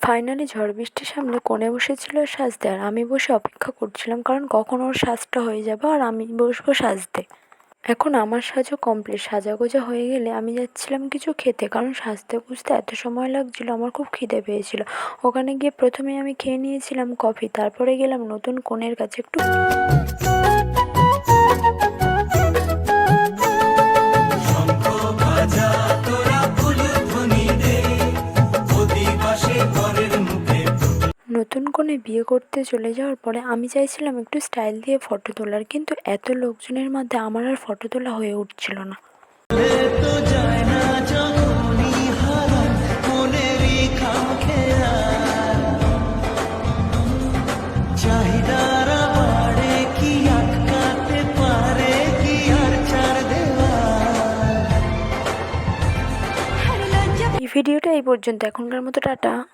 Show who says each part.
Speaker 1: Finally ঝড় বৃষ্টির সামনে কোণে বসেছিল সাজতে, আর আমি বসে অপেক্ষা করছিলাম কারণ কখন ওর সাজটা হয়ে যাবে আর আমি বসবো সাজতে। এখন আমার সাজও কমপ্লিট, সাজাগোজা হয়ে গেলে আমি যাচ্ছিলাম কিছু খেতে, কারণ সাজতে বুঝতে এত সময় লাগছিল, আমার খুব খিদে পেয়েছিল। ওখানে গিয়ে প্রথমে আমি খেয়ে নিয়েছিলাম কফি, তারপরে গেলাম নতুন কনের কাছে একটু নতুন কনে বিয়ে করতে চলে যাওয়ার পরে আমি চাইছিলাম একটু স্টাইল দিয়ে ফটো তোলার, কিন্তু এত লোকজনের মধ্যে আমার আর ফটো তোলা হয়ে উঠছিল না। এই ভিডিওটা এই পর্যন্ত, এখনকার মতো টাটা।